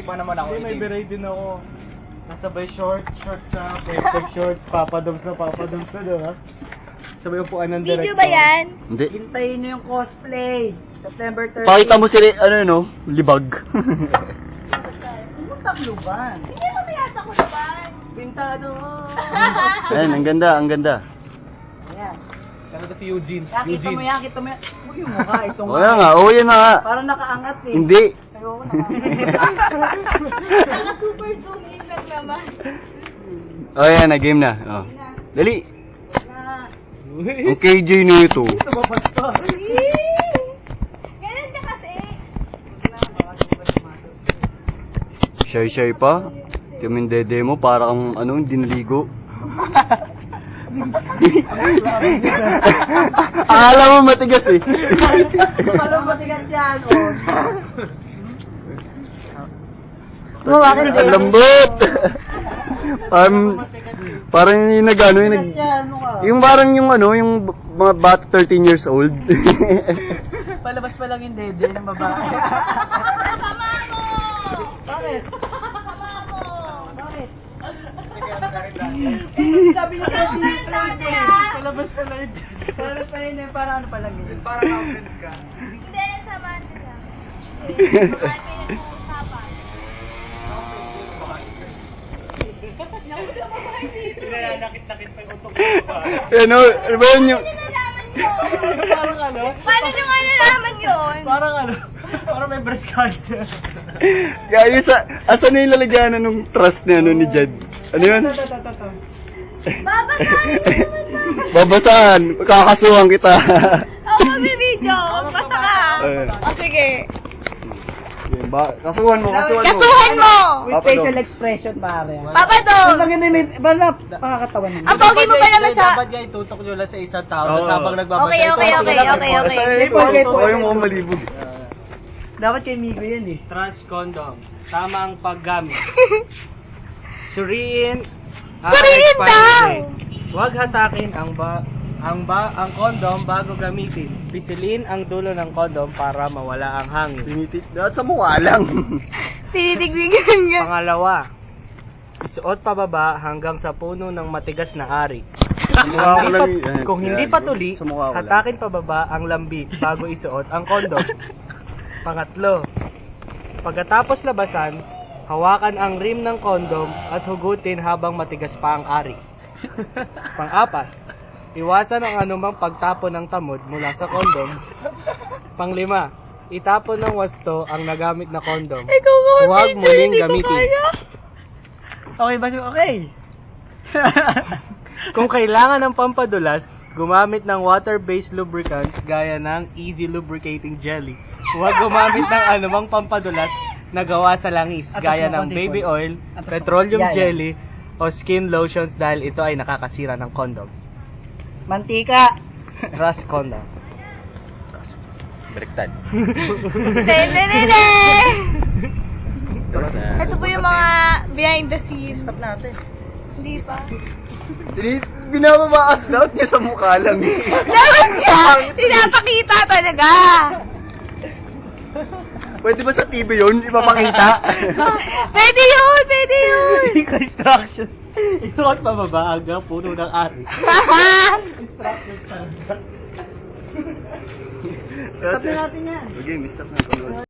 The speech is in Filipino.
Pa naman ako. May beret din ako. Nasabay shorts na, perfect shorts, papadoms na, diba? Sabay upuan ng director. Video ba yan? Hindi. Hintayin nyo yung cosplay. September 30. Pakita mo si libag. Takluban. Hindi mo yata ko naman. Pintado. Ayan, ang ganda, ang ganda. Ayan. Ano to si Eugene? Kita mo yan. Huwag yung mukha. Itong O yan nga, o yan na nga. parang nakaangat eh. Hindi. Ayoko nakaangat. Saka super zoom in lang naman. O yan na, game na. O. Dali. Na. Ang KJ na ito. Ganun ka kasi. Shy-shy pa. Kaming dede mo, para kang hindi naligo. Akala mo matigas eh. Alam mo tigas yan. Bakit Ang lambot. Parang yung nag-ano, tigas yan? yung parang yung mga bata 13 years old. Palabas pa lang yung dede ng babae. Sama mo! Bakit? Sama mo! Bakit? Sabi niya Ikaw ka na dati ah! Palabas pa lang yun. Palabas pa yun eh. Parang ano pa lang yun. Parang outfit ka. Hindi, samahan ka lang. Samahan kayo ng usapan. Nauna mo ba dito? Nakit-nakit pa yung utok. Ano ba yun yung... Paano nyo nalaman yun? Parang ano? Paano nyo nga nalaman yun? Parang may breast cancer. Kaya asan na yung lalagyanan ng trust na ni Jed? Ano yun? Babasahin mo naman ba? Babasahan, kakasuhan kita. Oo, bibidyo. Basta ka. O sige. Kasuhan mo. Kasuhan mo! With facial expression pare. Papa Dog! Ang ganda may pakakatawan mo. Ang pogi mo pa naman sa... Dapat nga itutok nyo lang sa isang tao. Oo. Tapos habang nagbabantay. Okay. Oo, yung mga malibog. Dapat kay Migo yan eh. Trans condom. Tamang paggamit. Suriin ang Suriin expiry daw! date. Huwag hatakin ang condom bago gamitin. Pisilin ang dulo ng condom para mawala ang hangin. Tinitit. Dapat sa mukha lang. Tinitigwigan nga. Pangalawa, isuot pababa hanggang sa puno ng matigas na ari. Sa mukha ko lang. Kung hindi patuli, Sa mukha ko lang. hatakin pababa ang lambi bago isuot ang kondom. Pangatlo, pagkatapos labasan, hawakan ang rim ng kondom at hugutin habang matigas pa ang ari. Pang-apat, iwasan ang anumang pagtapon ng tamod mula sa kondom. Panglima, itapon ng wasto ang nagamit na kondom. Huwag muling gamitin. Okay ba? Okay. Kung kailangan ng pampadulas, gumamit ng water-based lubricants gaya ng Easy Lubricating Jelly. Huwag gumamit ng anumang pampadulas na gawa sa langis gaya ng baby oil, petroleum jelly, o skin lotions dahil ito ay nakakasira ng kondom. Mantika. Trust condom. Baliktad. Tenenene! Ito po yung mga behind the scenes. Stop natin. Hindi pa. Binababaas daw niya sa mukha lang. Dapat nga! Pinapakita talaga! Pwede ba sa TV yun? Ipapakita? Pwede yun! Pwede yun! Hindi ko instructions. Isuot pababa hanggang puno ng ari. Stop na natin yan. Okay, stop na.